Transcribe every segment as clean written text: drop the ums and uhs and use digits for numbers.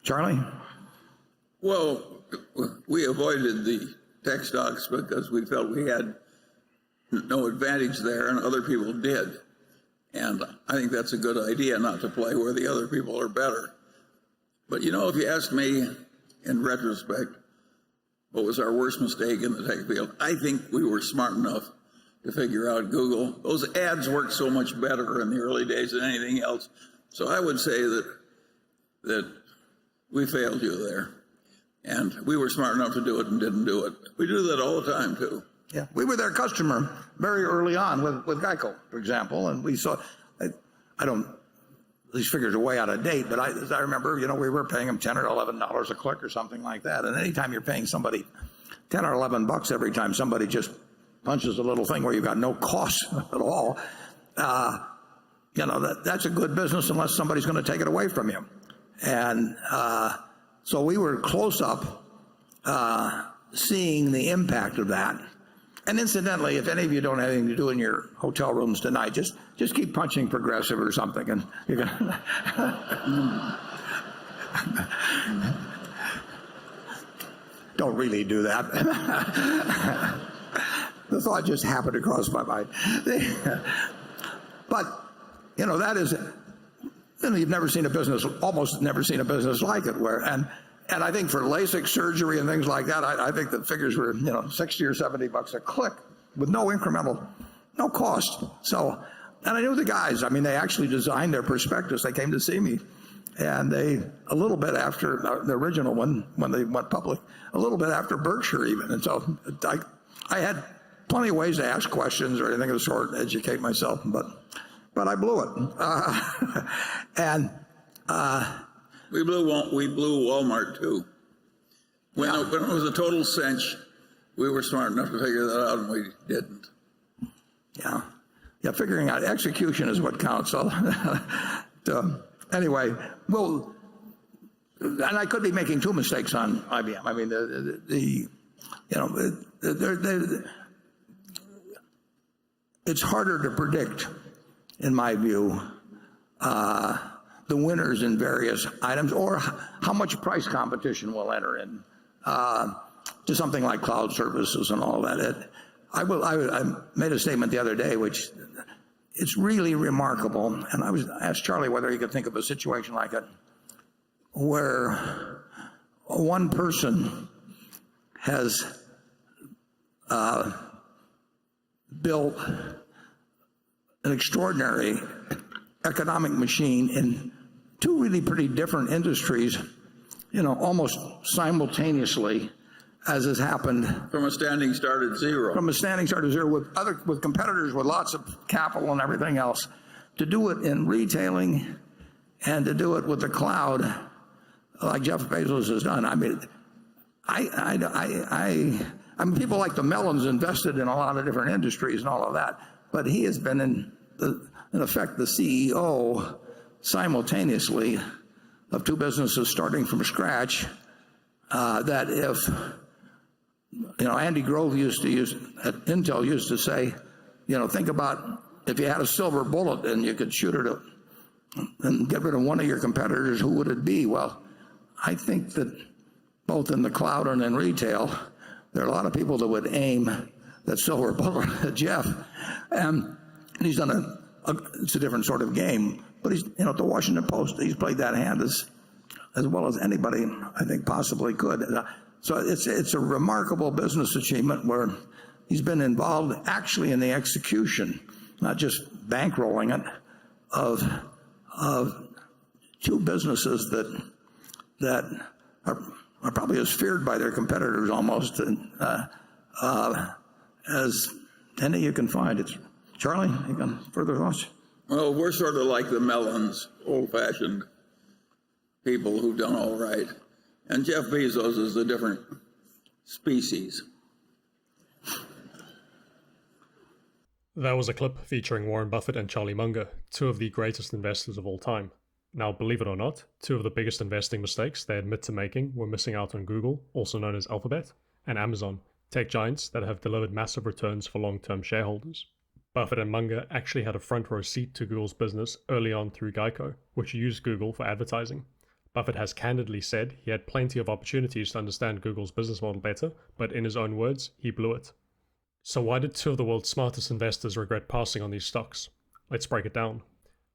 Charlie? Well, we avoided the tech stocks because we felt we had no advantage there and other people did. And I think that's a good idea, not to play where the other people are better. But if you ask me in retrospect, what was our worst mistake in the tech field? I think we were smart enough to figure out Google. Those ads worked so much better in the early days than anything else. So I would say that we failed you there. And we were smart enough to do it and didn't do it. We do that all the time, too. Yeah, we were their customer very early on with Geico, for example, and we saw, I don't, these figures are way out of date, but as I remember, we were paying them $10 or $11 a click or something like that. And anytime you're paying somebody $10 or $11 every time somebody just punches a little thing where you've got no cost at all, that's a good business unless somebody's going to take it away from you. And so we were close up seeing the impact of that. And incidentally, if any of you don't have anything to do in your hotel rooms tonight, just keep punching Progressive or something, and you're gonna don't really do that. The thought just happened to cross my mind. But that is, you've never seen a business, almost never seen a business like it, where and I think for LASIK surgery and things like that, I think the figures were, $60 or $70 a click with no incremental, no cost. So, and I knew the guys. I mean, they actually designed their prospectus. They came to see me, and they, a little bit after the original one, when they went public, a little bit after Berkshire even. And so I had plenty of ways to ask questions or anything of the sort, educate myself, but I blew it. We blew Walmart too. When it was a total cinch, we were smart enough to figure that out, and we didn't. Yeah, figuring out execution is what counts. So, anyway, and I could be making two mistakes on IBM. I mean, it's harder to predict, in my view, the winners in various items, or how much price competition will enter in to something like cloud services and all that. I made a statement the other day, which it's really remarkable, and I asked Charlie whether he could think of a situation like it, where one person has built an extraordinary economic machine in two really pretty different industries, almost simultaneously, as has happened. From a standing start at zero. From a standing start at zero with competitors with lots of capital and everything else. To do it in retailing and to do it with the cloud, like Jeff Bezos has done. I mean, I mean, people like the Mellons invested in a lot of different industries and all of that, but he has been in effect the CEO simultaneously of two businesses starting from scratch. That if Andy Grove at Intel used to say, think about if you had a silver bullet and you could shoot it and get rid of one of your competitors, who would it be? Well, I think that both in the cloud and in retail, there are a lot of people that would aim that silver bullet at Jeff. And he's done it's a different sort of game. But he's, at the Washington Post, he's played that hand as well as anybody, I think, possibly could. So it's a remarkable business achievement where he's been involved actually in the execution, not just bankrolling it, of two businesses that are probably as feared by their competitors almost as any you can find. It's Charlie, you got further thoughts? Well, we're sort of like the Mellons, old-fashioned people who've done all right. And Jeff Bezos is a different species. That was a clip featuring Warren Buffett and Charlie Munger, two of the greatest investors of all time. Now, believe it or not, two of the biggest investing mistakes they admit to making were missing out on Google, also known as Alphabet, and Amazon, tech giants that have delivered massive returns for long-term shareholders. Buffett and Munger actually had a front row seat to Google's business early on through Geico, which used Google for advertising. Buffett has candidly said he had plenty of opportunities to understand Google's business model better, but in his own words, he blew it. So why did two of the world's smartest investors regret passing on these stocks? Let's break it down.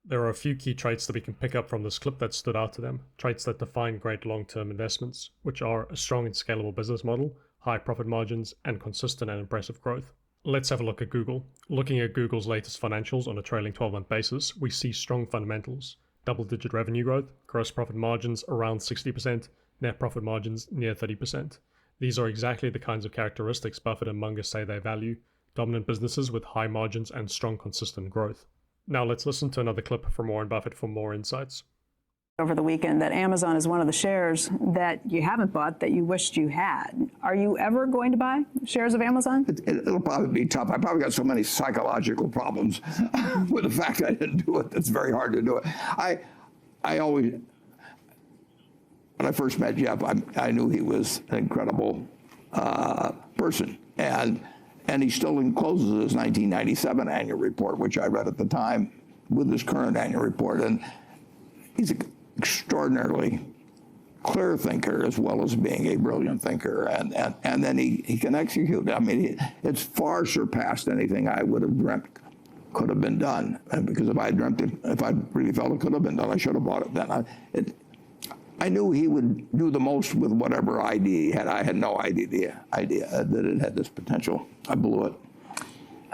There are a few key traits that we can pick up from this clip that stood out to them, traits that define great long-term investments, which are a strong and scalable business model, high profit margins, and consistent and impressive growth. Let's have a look at Google. Looking at Google's latest financials on a trailing 12-month basis, we see strong fundamentals. Double-digit revenue growth, gross profit margins around 60%, net profit margins near 30%. These are exactly the kinds of characteristics Buffett and Munger say they value, dominant businesses with high margins and strong consistent growth. Now let's listen to another clip from Warren Buffett for more insights. Over the weekend that Amazon is one of the shares that you haven't bought that you wished you had. Are you ever going to buy shares of Amazon? It'll probably be tough. I probably got so many psychological problems with the fact I didn't do it. It's very hard to do it. I always, when I first met Jeff, I knew he was an incredible person. And he still encloses his 1997 annual report, which I read at the time with his current annual report. And he's an extraordinarily clear thinker as well as being a brilliant thinker. And then he can execute. I mean, it's far surpassed anything I would have dreamt could have been done. And because if I dreamt it, if I really felt it could have been done, I should have bought it then. I knew he would do the most with whatever idea he had. I had no idea that it had this potential. I blew it.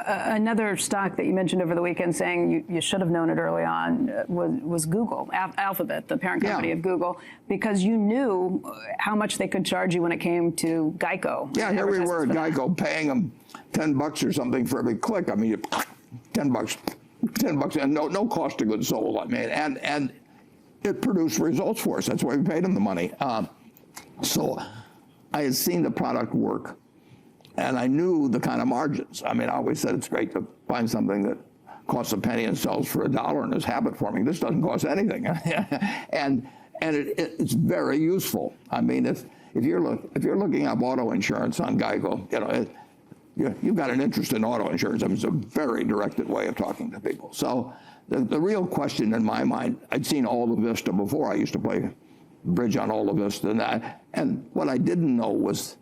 Another stock that you mentioned over the weekend saying you should have known it early on was Google, Alphabet, the parent company of Google, because you knew how much they could charge you when it came to Geico. Yeah, here we were at Geico paying them $10 or something for every click. I mean, $10, and no cost of goods sold. I mean, and it produced results for us. That's why we paid them the money. So I had seen the product work, and I knew the kind of margins. I mean, I always said it's great to find something that costs a penny and sells for $1 and is habit forming. This doesn't cost anything, and it's very useful. I mean, if you're looking up auto insurance on Geico, you've got an interest in auto insurance. I mean, it's a very directed way of talking to people. So the real question in my mind, I'd seen all of Vista before. I used to play bridge on all of Vista, and what I didn't know was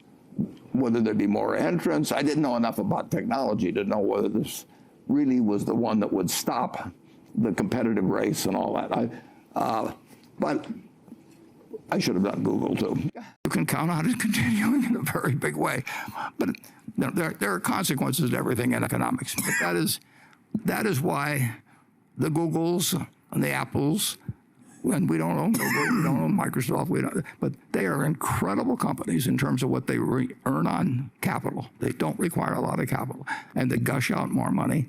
whether there'd be more entrants. I didn't know enough about technology to know whether this really was the one that would stop the competitive race and all that. But I should have done Google too. You can count on it continuing in a very big way, but there are consequences to everything in economics. But that is why the Googles and the Apples, and we don't own Google, we don't own Microsoft, but they are incredible companies in terms of what they earn on capital. They don't require a lot of capital, and they gush out more money.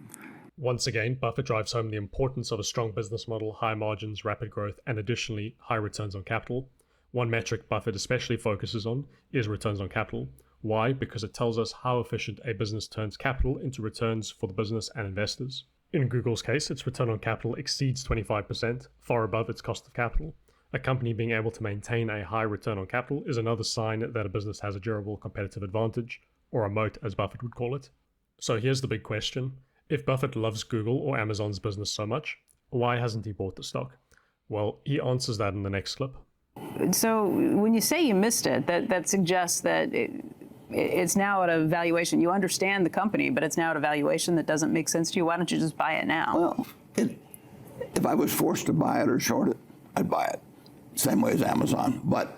Once again, Buffett drives home the importance of a strong business model, high margins, rapid growth, and additionally, high returns on capital. One metric Buffett especially focuses on is returns on capital. Why? Because it tells us how efficient a business turns capital into returns for the business and investors. In Google's case, its return on capital exceeds 25%, far above its cost of capital. A company being able to maintain a high return on capital is another sign that a business has a durable competitive advantage, or a moat as Buffett would call it. So here's the big question. If Buffett loves Google or Amazon's business so much, why hasn't he bought the stock? Well, he answers that in the next clip. So when you say you missed it, that suggests that it's now at a valuation. You understand the company, but it's now at a valuation that doesn't make sense to you. Why don't you just buy it now? Well, if I was forced to buy it or short it, I'd buy it. Same way as Amazon. But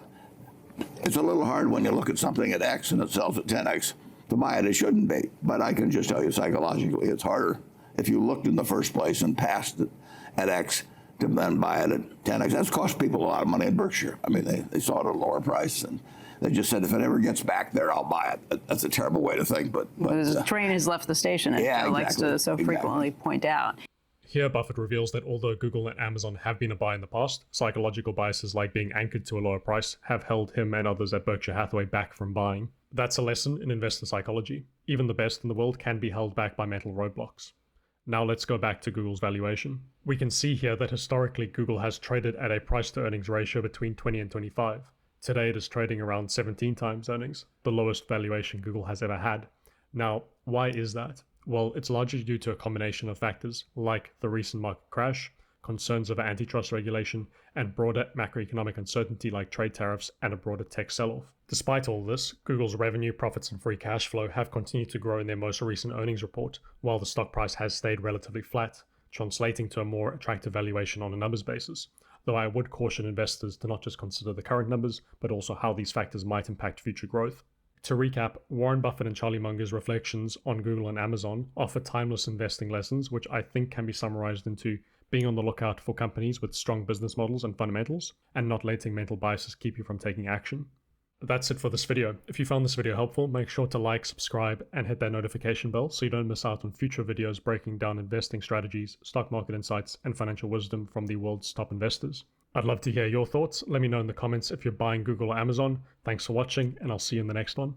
it's a little hard when you look at something at X and it sells at 10X. To buy it, it shouldn't be. But I can just tell you psychologically, it's harder if you looked in the first place and passed it at X to then buy it at 10X. That's cost people a lot of money in Berkshire. I mean, they saw it at a lower price, and they just said, if it ever gets back there, I'll buy it. That's a terrible way to think, but the train has left the station, as Joe likes to so frequently point out. Here, Buffett reveals that although Google and Amazon have been a buy in the past, psychological biases like being anchored to a lower price have held him and others at Berkshire Hathaway back from buying. That's a lesson in investor psychology. Even the best in the world can be held back by mental roadblocks. Now let's go back to Google's valuation. We can see here that historically Google has traded at a price-to-earnings ratio between 20 and 25. Today it is trading around 17 times earnings, the lowest valuation Google has ever had. Now, why is that? Well, it's largely due to a combination of factors, like the recent market crash, concerns over antitrust regulation, and broader macroeconomic uncertainty like trade tariffs and a broader tech sell-off. Despite all this, Google's revenue, profits, and free cash flow have continued to grow in their most recent earnings report, while the stock price has stayed relatively flat, translating to a more attractive valuation on a numbers basis. Though I would caution investors to not just consider the current numbers, but also how these factors might impact future growth. To recap, Warren Buffett and Charlie Munger's reflections on Google and Amazon offer timeless investing lessons, which I think can be summarized into being on the lookout for companies with strong business models and fundamentals, and not letting mental biases keep you from taking action. That's it for this video. If you found this video helpful, make sure to like, subscribe, and hit that notification bell so you don't miss out on future videos breaking down investing strategies, stock market insights, and financial wisdom from the world's top investors. I'd love to hear your thoughts. Let me know in the comments if you're buying Google or Amazon. Thanks for watching, and I'll see you in the next one.